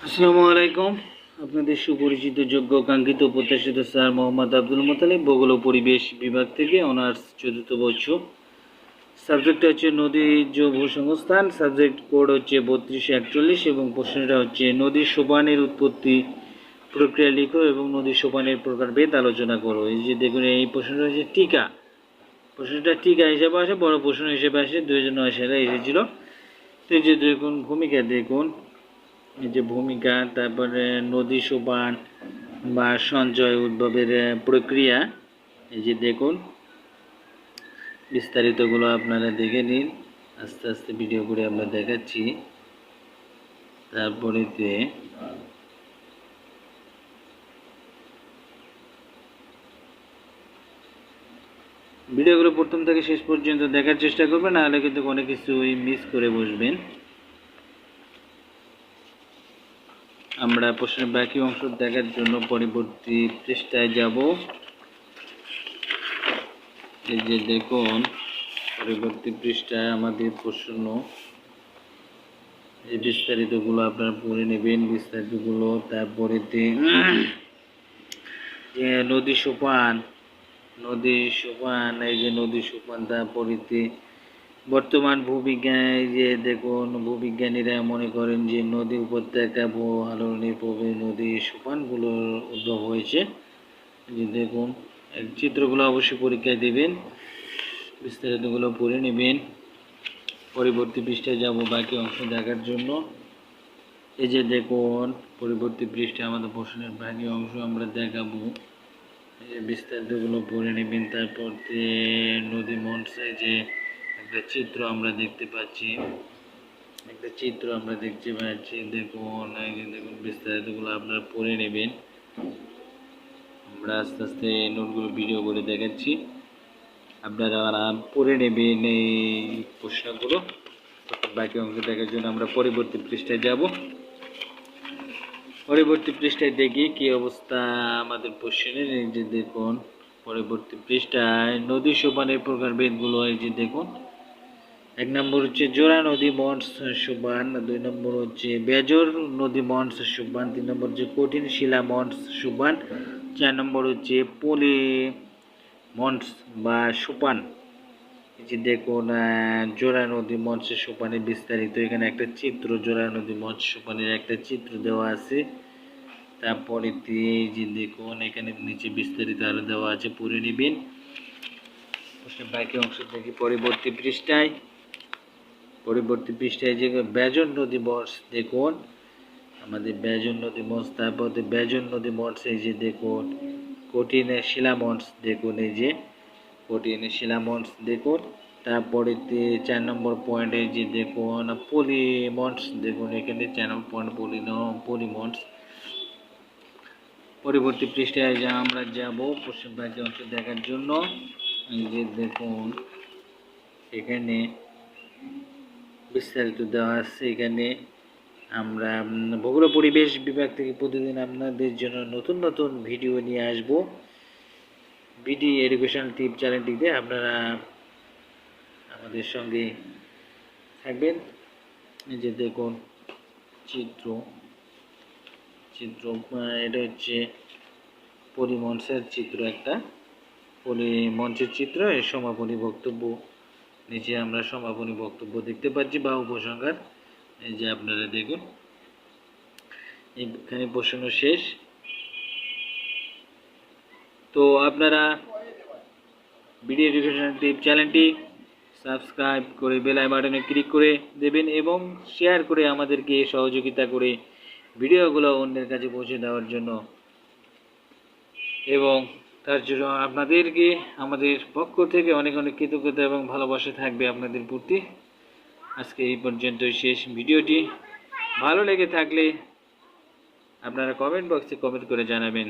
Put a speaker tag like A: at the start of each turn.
A: আসসালামু আলাইকুম। আপনাদের সুপরিচিত যোগ্য কাঙ্ক্ষিত প্রত্যাশিত স্যার মোহাম্মদ আব্দুল মোতালেব, ভূগোল ও পরিবেশ বিভাগ থেকে অনার্স ৪র্থ বর্ষ। সাবজেক্ট হচ্ছে নদীজ ভূসংস্থান, সাবজেক্ট কোড হচ্ছে ৩২৪১ এবং প্রশ্নটা হচ্ছে নদীর সোপানের উৎপত্তি প্রক্রিয়া লিখো এবং নদীর সোপানের প্রকারভেদ আলোচনা করো। এই যে দেখুন, এই প্রশ্নটা হচ্ছে টিকা। প্রশ্নটা টিকা হিসেবে আসে, বড় প্রশ্ন হিসেবে আসে, 2009 সালে এসেছিল। তো এই যে দেখুন ভূমিকা, দেখুন এই যে ভূমিকা, তারপরে নদী সোপান বা সঞ্চয় উদ্ভবের প্রক্রিয়া। এই যে দেখুন বিস্তারিতগুলো আপনারা দেখে নিন, আস্তে আস্তে ভিডিও করে আমরা দেখাচ্ছি। তারপরেতে ভিডিওগুলো প্রথম থেকে শেষ পর্যন্ত দেখার চেষ্টা করবেন, নাহলে কিন্তু অনেক কিছুই মিস করে বসবেন। আমরা প্রশ্নের বাকি অংশ দেখার জন্য পরবর্তী পৃষ্ঠায় যাব। এই যে দেখুন পরবর্তী পৃষ্ঠায় আমাদের প্রশ্ন, এই বিস্তারিতগুলো আপনারা পড়ে নেবেন, বিস্তারিতগুলো। তারপরেতে যে নদী সোপান, এই যে নদী সোপান, তারপরেতে বর্তমান ভূবিজ্ঞান। এই যে দেখুন ভূবিজ্ঞানীরা মনে করেন যে নদী উপত্যকা ভূ আলোড়নের প্রভাবে নদী সোপানগুলোর উদ্ভব হয়েছে। যে দেখুন চিত্রগুলো অবশ্যই পরীক্ষায় দেবেন, বিস্তারিতগুলো পড়ে নেবেন। পরবর্তী পৃষ্ঠায় যাব বাকি অংশ দেখার জন্য। এই যে দেখুন পরবর্তী পৃষ্ঠায় আমাদের প্রশ্নের বাকি অংশ আমরা দেখাবো, এই বিস্তারিতগুলো পড়ে নেবেন। তারপর নদী মঞ্চে যে একটা চিত্র আমরা দেখতে পাচ্ছি, দেখুন এই যে দেখুন বিস্তারিতগুলো আপনারা পড়ে নেবেন। আমরা আস্তে আস্তে নোটগুলো ভিডিও করে দেখাচ্ছি, আপনারা পড়ে নেবেন এই প্রশ্নগুলো। বাকি অংশ দেখার জন্য আমরা পরবর্তী পৃষ্ঠায় যাব। পরবর্তী পৃষ্ঠায় দেখি কি অবস্থা আমাদের প্রশ্নের। এই যে দেখুন পরবর্তী পৃষ্ঠায় নদী সোপানের প্রকারভেদগুলো। এই যে দেখুন 1 নম্বর হচ্ছে জোড়া নদী মঞ্চ সোপান, 2 নম্বর হচ্ছে বেজর নদী মঞ্চ সোপান, 3 নম্বর হচ্ছে কঠিন শিলা মঞ্চ সোপান, 4 নম্বর হচ্ছে পলি মঞ্চ বা সোপান। এই যে দেখুন জোড়া নদী মঞ্চ সোপানের বিস্তারিত, এখানে একটা চিত্র, জোড়া নদী মঞ্চ সোপানের একটা চিত্র দেওয়া আছে। তারপরে এই যে দেখুন এখানে নিচে বিস্তারিত আরো দেওয়া আছে, পড়ে নেবেন। বাকি অংশ দেখি পরবর্তী পৃষ্ঠায় যে বেজন নদী মঞ্চ, দেখুন আমাদের বেজন নদী মঞ্চ। তারপর বেজন নদী মঞ্চ, এই যে দেখুন কঠিন শিলা মঞ্চ, দেখুন এই যে কঠিন শিলা মঞ্চ দেখুন। তারপরে 4 নম্বর পয়েন্ট, এই যে দেখুন পলি মঞ্চ, দেখুন এখানে 4 নম্বর পয়েন্ট পলি মঞ্চ। পরবর্তী পৃষ্ঠায় আমরা যাব প্রশ্ন বাকি অংশ দেখার জন্য। এই যে দেখুন এখানে বিস্তারিত দেওয়া আছে। এখানে আমরা ভূগোল পরিবেশ বিভাগ থেকে প্রতিদিন আপনাদের জন্য নতুন নতুন ভিডিও নিয়ে আসব। বিডি এডুকেশন টিপ চ্যানেলটিতে আপনারা আমাদের সঙ্গে থাকবেন। এই যে দেখুন চিত্র, এটা হচ্ছে পরিমঞ্চের চিত্র, একটা পরিমঞ্চের চিত্র। এর সমাপনী বক্তব্য, নিচে আমরা সমাপনী বক্তব্য দেখতে পাচ্ছি বা উপসংহার। এই যে আপনারা দেখুন এখানে প্রশ্ন শেষ। তো আপনারা বিডি এডুকেশন টিপ চ্যানেলটি সাবস্ক্রাইব করে বেল আইকন বাটনে ক্লিক করে দেবেন এবং শেয়ার করে আমাদেরকে সহযোগিতা করে ভিডিওগুলো অন্যের কাছে পৌঁছে দেওয়ার জন্য, এবং তার জন্য আপনাদেরকে আমাদের পক্ষ থেকে অনেক অনেক কৃতজ্ঞতা এবং ভালোবাসা থাকবে আপনাদের প্রতি। আজকে এই পর্যন্তই শেষ। ভিডিওটি ভালো লেগে থাকলে আপনারা কমেন্ট বক্সে কমেন্ট করে জানাবেন।